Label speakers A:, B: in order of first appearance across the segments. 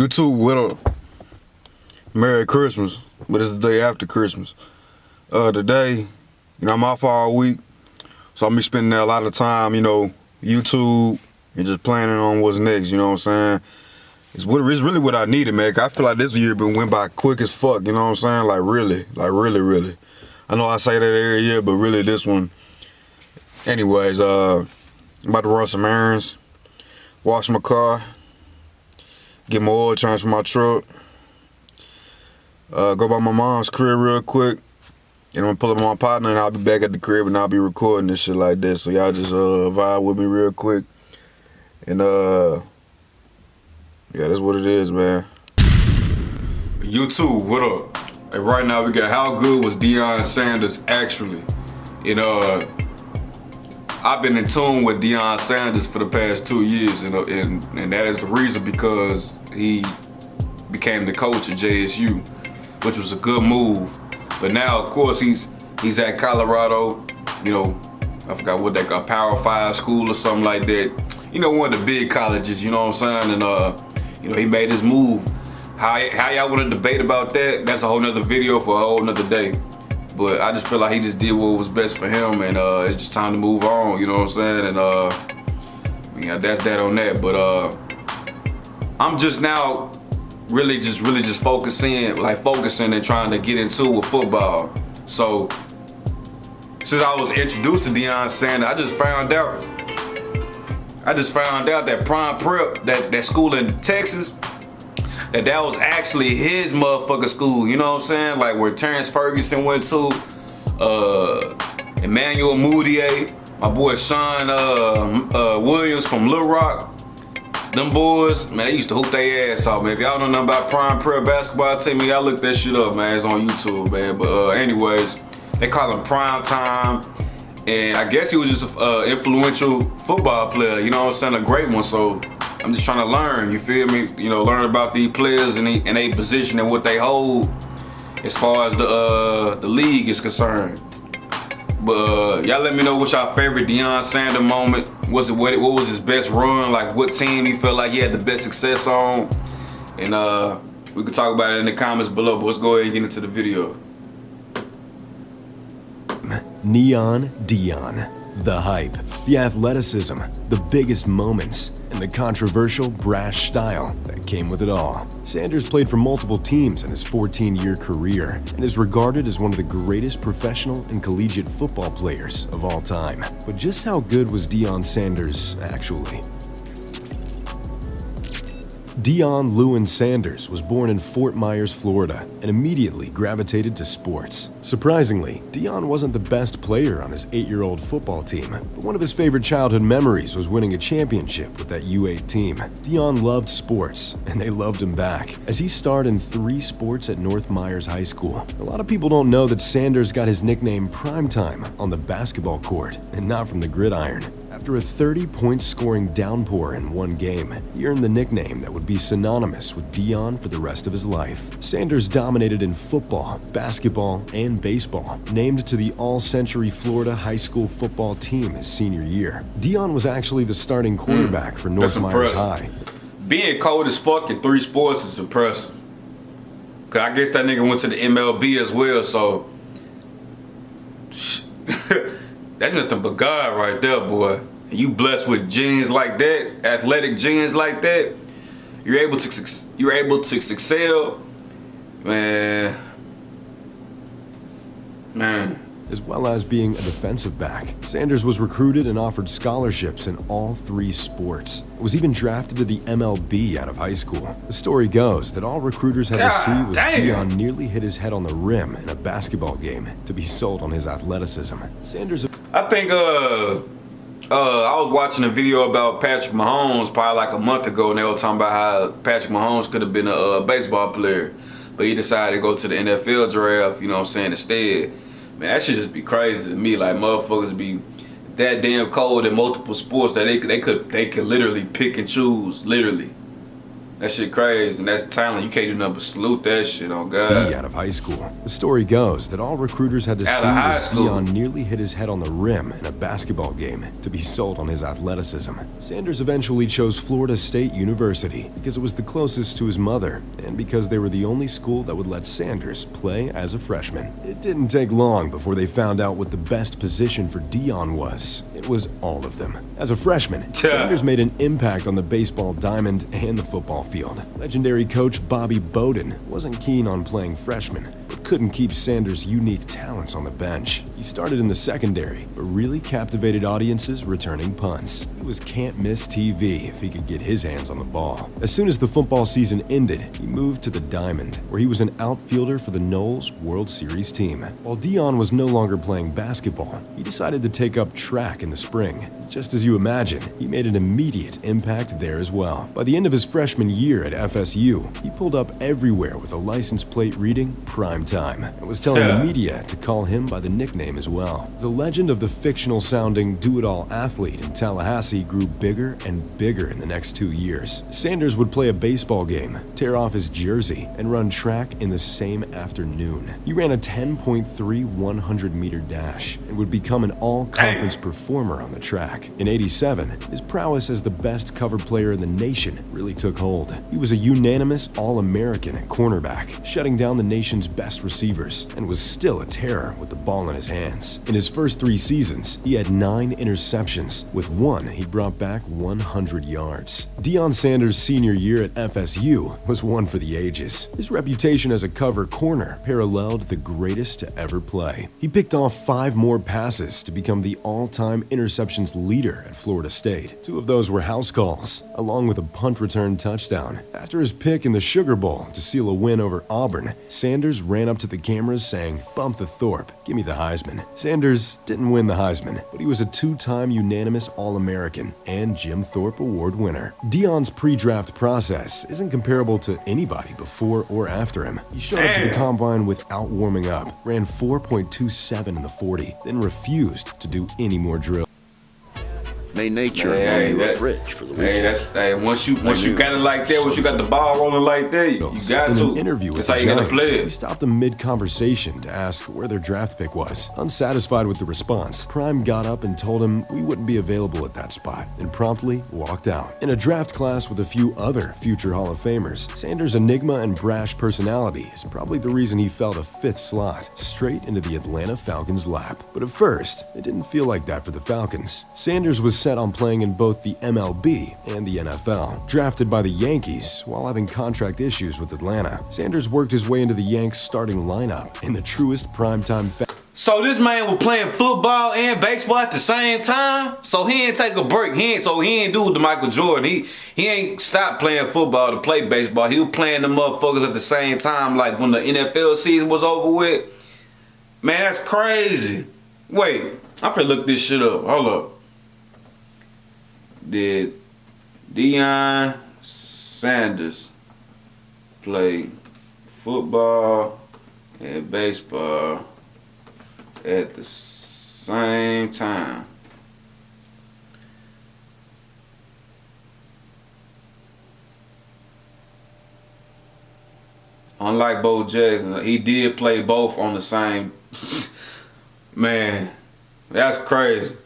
A: YouTube with a Merry Christmas, but it's the day after Christmas. Today, I'm off all week, so I'm be spending a lot of time, YouTube and just planning on what's next. You know what I'm saying? It's really what I needed, man. I feel like this year went by quick as fuck. You know what I'm saying? Like really. I know I say that every year, but really this one. Anyways, I'm about to run some errands, wash my car, get my oil change for my truck, go by my mom's crib real quick, and I'm gonna pull up my partner, and I'll be back at the crib, and I'll be recording this shit like this. So y'all just vibe with me real quick, and yeah, that's what it is, man. YouTube, what up? Hey, right now we got how good was Deion Sanders actually? I've been in tune with Deion Sanders for the past 2 years, and that is the reason because he became the coach at JSU, which was a good move. But now, of course, he's at Colorado. I forgot what they call Power 5 school or something like that. One of the big colleges. You know what I'm saying? And he made his move. How y'all want to debate about that? That's a whole nother video for a whole nother day. But I just feel like he just did what was best for him, and it's just time to move on, you know what I'm saying? And that's that on that. But I'm just now really just focusing and trying to get into with football. So since I was introduced to Deion Sanders, I just found out that Prime Prep, that school in Texas, that was actually his motherfucking school, you know what I'm saying? Like where Terrence Ferguson went to, Emmanuel Moutier, my boy Sean Williams from Little Rock. Them boys, man, they used to hoop their ass off, man. If y'all don't know about Prime Prep basketball team, y'all look that shit up, man. It's on YouTube, man. But anyways, they call him Prime Time. And I guess he was just an influential football player, you know what I'm saying? A great one, so I'm just trying to learn, you feel me? Learn about these players and their position and what they hold as far as the league is concerned. But y'all let me know what's y'all favorite Deion Sanders moment. What was his best run? Like what team he felt like he had the best success on? And we can talk about it in the comments below, but let's go ahead and get into the video.
B: Neon Deion. The hype, the athleticism, the biggest moments, and the controversial, brash style that came with it all. Sanders played for multiple teams in his 14-year career and is regarded as one of the greatest professional and collegiate football players of all time. But just how good was Deion Sanders actually? Deion Lewin Sanders was born in Fort Myers, Florida, and immediately gravitated to sports. Surprisingly, Deion wasn't the best player on his 8-year-old football team, but one of his favorite childhood memories was winning a championship with that U8 team. Deion loved sports, and they loved him back, as he starred in 3 sports at North Myers High School. A lot of people don't know that Sanders got his nickname Primetime on the basketball court, and not from the gridiron. After a 30-point scoring downpour in one game, he earned the nickname that would be synonymous with Deion for the rest of his life. Sanders dominated in football, basketball, and baseball, named to the All-Century Florida High School football team his senior year. Deion was actually the starting quarterback for North Myers High.
A: Being cold as fuck in 3 sports is impressive. Cause I guess that nigga went to the MLB as well, so that's nothing but God right there, boy. And you blessed with genes like that, athletic genes like that. You're able to excel, man.
B: As well as being a defensive back, Sanders was recruited and offered scholarships in all 3 sports. Was even drafted to the MLB out of high school. The story goes that all recruiters had to see was Deion nearly hit his head on the rim in a basketball game to be sold on his athleticism. Sanders,
A: I think I was watching a video about Patrick Mahomes probably like a month ago, and they were talking about how Patrick Mahomes could have been a baseball player, but he decided to go to the NFL draft, you know what I'm saying, instead. Man, that should just be crazy to me. Like motherfuckers be that damn cold in multiple sports that they could literally pick and choose, literally. That shit crazy, and that's talent. You can't do nothing but salute that shit, on God.
B: Out of high school. The story goes that all recruiters had to
A: Out
B: see
A: of high
B: was
A: school.
B: Deion nearly hit his head on the rim in a basketball game to be sold on his athleticism. Sanders eventually chose Florida State University because it was the closest to his mother and because they were the only school that would let Sanders play as a freshman. It didn't take long before they found out what the best position for Deion was. It was all of them. As a freshman, Sanders made an impact on the baseball diamond and the football field. Legendary coach Bobby Bowden wasn't keen on playing freshmen, but couldn't keep Sanders' unique talents on the bench. He started in the secondary, but really captivated audiences returning punts. He was can't-miss TV if he could get his hands on the ball. As soon as the football season ended, he moved to the diamond, where he was an outfielder for the Knowles World Series team. While Deion was no longer playing basketball, he decided to take up track in the spring. Just as you imagine, he made an immediate impact there as well. By the end of his freshman year at FSU, he pulled up everywhere with a license plate reading "Prime Time" and was telling the media to call him by the nickname as well. The legend of the fictional-sounding do-it-all athlete in Tallahassee grew bigger and bigger in the next 2 years. Sanders would play a baseball game, tear off his jersey, and run track in the same afternoon. He ran a 10.3 100-meter dash and would become an all-conference performer on the track. In '87, his prowess as the best cover player in the nation really took hold. He was a unanimous All-American at cornerback, shutting down the nation's best receivers, and was still a terror with the ball in his hands. In his first 3 seasons, he had 9 interceptions. With one, he brought back 100 yards. Deion Sanders' senior year at FSU was one for the ages. His reputation as a cover corner paralleled the greatest to ever play. He picked off 5 more passes to become the all-time interceptions leader at Florida State. 2 of those were house calls, along with a punt return touchdown. After his pick in the Sugar Bowl to seal a win over Auburn, Sanders ran up to the cameras saying, "Bump the Thorpe, give me the Heisman." Sanders didn't win the Heisman, but he was a 2-time unanimous All-American and Jim Thorpe Award winner. Deion's pre-draft process isn't comparable to anybody before or after him. He showed up to the combine without warming up, ran 4.27 in the 40, then refused to do any more drills.
C: May nature arm you up rich for the weekend.
A: Once you got it like that, once you got the ball rolling like that, you got
B: in
A: to.
B: an interview with
A: That's
B: the
A: how you gotta
B: Giants,
A: play
B: he
A: it.
B: stopped them mid-conversation to ask where their draft pick was. Unsatisfied with the response, Prime got up and told him we wouldn't be available at that spot, and promptly walked out. In a draft class with a few other future Hall of Famers, Sanders' enigma and brash personality is probably the reason he fell to 5th slot, straight into the Atlanta Falcons' lap. But at first, it didn't feel like that for the Falcons. Sanders was set on playing in both the MLB and the NFL. Drafted by the Yankees while having contract issues with Atlanta, Sanders worked his way into the Yanks' starting lineup in the truest primetime fashion.
A: So this man was playing football and baseball at the same time. So he ain't take a break. He ain't do the Michael Jordan. He ain't stopped playing football to play baseball. He was playing the motherfuckers at the same time, like when the NFL season was over with. Man, that's crazy. Wait, I'm finna look this shit up. Hold up. Did Deion Sanders play football and baseball at the same time? Unlike Bo Jackson, he did play both on the same. Man, that's crazy.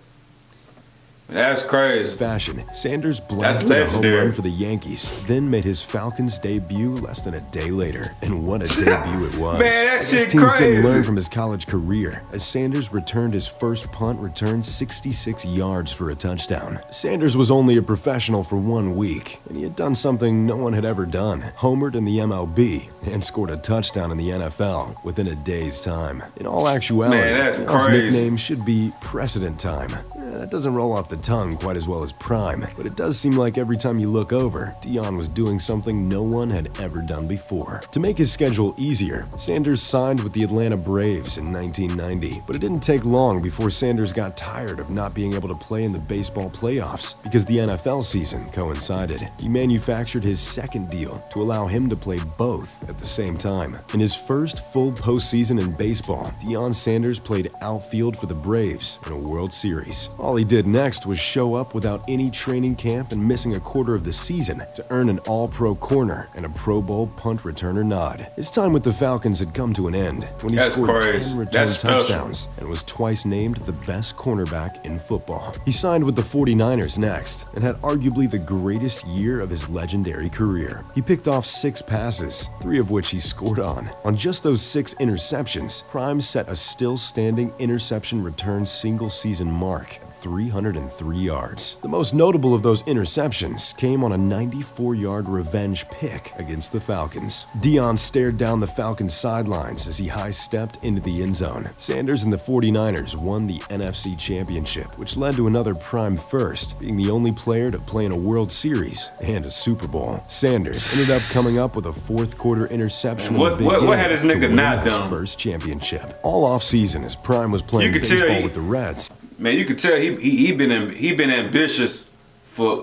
A: That's crazy.
B: Fashion. Sanders blasted a home
A: legendary.
B: run for the Yankees, then made his Falcons debut less than a day later. And what a debut it was.
A: Man, that
B: His
A: shit
B: teams
A: crazy.
B: didn't learn from his college career, as Sanders returned his first punt return 66 yards for a touchdown. Sanders was only a professional for 1 week, and he had done something no one had ever done. Homered in the MLB and scored a touchdown in the NFL within a day's time. In all actuality,
A: Man, that's
B: Deion's
A: crazy.
B: nickname should be Precedent Time. That doesn't roll off the tongue quite as well as Prime, but it does seem like every time you look over, Deion was doing something no one had ever done before. To make his schedule easier, Sanders signed with the Atlanta Braves in 1990, but it didn't take long before Sanders got tired of not being able to play in the baseball playoffs because the NFL season coincided. He manufactured his second deal to allow him to play both at the same time. In his first full postseason in baseball, Deion Sanders played outfield for the Braves in a World Series. All he did next was show up without any training camp and missing a quarter of the season to earn an All-Pro corner and a Pro Bowl punt returner nod. His time with the Falcons had come to an end when he scored 10 return touchdowns and was twice named the best cornerback in football. He signed with the 49ers next and had arguably the greatest year of his legendary career. He picked off 6 passes, 3 of which he scored on. On just those 6 interceptions, Prime set a still-standing interception return single-season mark at 303 yards. The most notable of those interceptions came on a 94-yard revenge pick against the Falcons. Deion stared down the Falcons' sidelines as he high-stepped into the end zone. Sanders and the 49ers won the NFC Championship, which led to another Prime first, being the only player to play in a World Series and a Super Bowl. Sanders ended up coming up with a fourth-quarter interception in the big game
A: had his nigga not
B: his
A: done?
B: first championship. All offseason, as Prime was playing baseball with the Reds.
A: Man, you can tell he been ambitious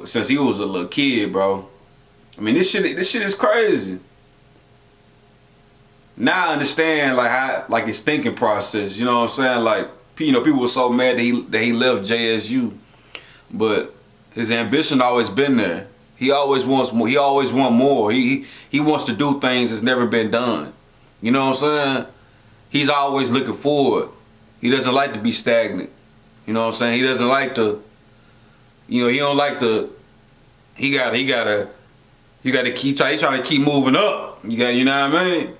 A: since he was a little kid, bro. I mean, this shit is crazy. Now I understand like his thinking process. You know what I'm saying? Like, you know, people were so mad that he left JSU, but his ambition always been there. He always wants more. He always want more. He wants to do things that's never been done. You know what I'm saying? He's always looking forward. He doesn't like to be stagnant. You know what I'm saying? He doesn't like to, you know, he don't like to, he gotta keep, he's trying to keep moving up. You know what I mean?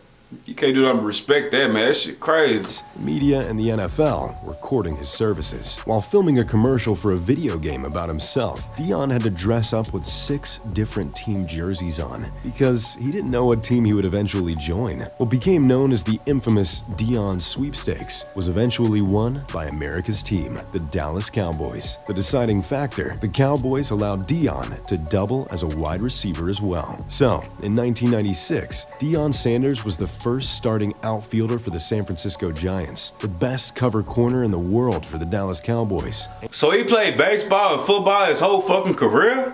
A: You can't do nothing but respect that, man. That shit crazy.
B: The media and the NFL were courting his services. While filming a commercial for a video game about himself, Deion had to dress up with 6 different team jerseys on because he didn't know what team he would eventually join. What became known as the infamous Deion sweepstakes was eventually won by America's team, the Dallas Cowboys. The deciding factor, the Cowboys allowed Deion to double as a wide receiver as well. So, in 1996, Deion Sanders was the first starting outfielder for the San Francisco Giants, the best cover corner in the world for the Dallas Cowboys.
A: So he played baseball and football his whole fucking career?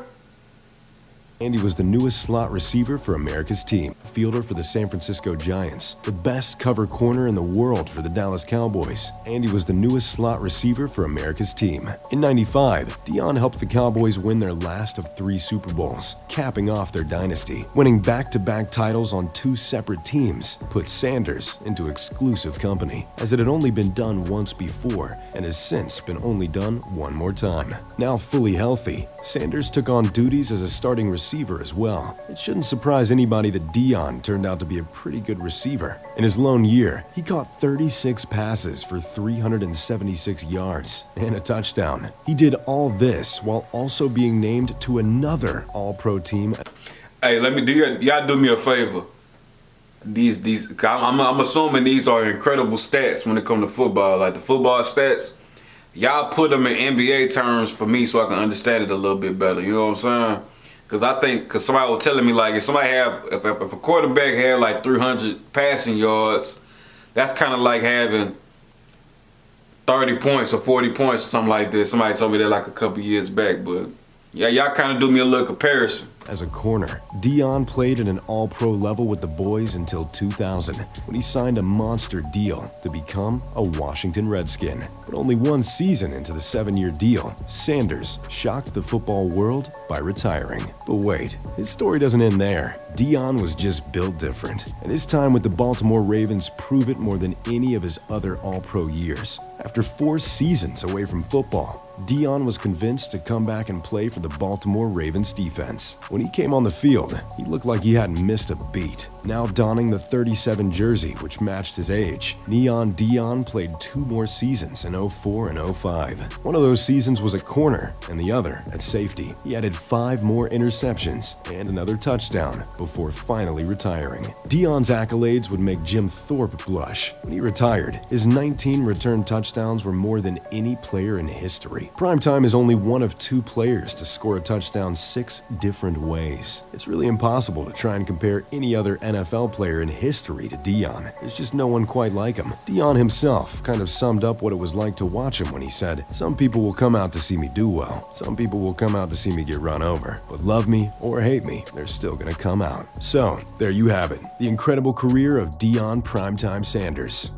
B: And he was the newest slot receiver for America's team, fielder for the San Francisco Giants, the best cover corner in the world for the Dallas Cowboys, and he was the newest slot receiver for America's team. In '95, Deion helped the Cowboys win their last of 3 Super Bowls, capping off their dynasty. Winning back-to-back titles on 2 separate teams put Sanders into exclusive company, as it had only been done once before and has since been only done one more time. Now fully healthy, Sanders took on duties as a starting receiver as well. It shouldn't surprise anybody that Deion turned out to be a pretty good receiver. In his lone year, he caught 36 passes for 376 yards and a touchdown. He did all this while also being named to another All-Pro team.
A: Hey, y'all do me a favor. I'm assuming these are incredible stats when it comes to football, like the football stats. Y'all put them in NBA terms for me so I can understand it a little bit better. You know what I'm saying? Because somebody was telling me, like, if a quarterback had like 300 passing yards, that's kind of like having 30 points or 40 points or something like that. Somebody told me that like a couple years back, but yeah, y'all kind of do me a little comparison.
B: As a corner, Deion played at an all-pro level with the boys until 2000, when he signed a monster deal to become a Washington Redskin. But only one season into the 7-year deal, Sanders shocked the football world by retiring. But wait, his story doesn't end there. Deion was just built different, and his time with the Baltimore Ravens proved it more than any of his other all-pro years. After 4 seasons away from football, Deion was convinced to come back and play for the Baltimore Ravens defense. When he came on the field, he looked like he hadn't missed a beat. Now donning the 37 jersey, which matched his age, Neon Deion played 2 more seasons in 04 and 05. One of those seasons was at corner, and the other at safety. He added 5 more interceptions and another touchdown before finally retiring. Deion's accolades would make Jim Thorpe blush. When he retired, his 19 return touchdowns were more than any player in history. Primetime is only one of 2 players to score a touchdown 6 different ways. It's really impossible to try and compare any other NFL player in history to Deion. There's just no one quite like him. Deion himself kind of summed up what it was like to watch him when he said, "Some people will come out to see me do well. Some people will come out to see me get run over. But love me or hate me, they're still gonna come out." So, there you have it. The incredible career of Deion Primetime Sanders.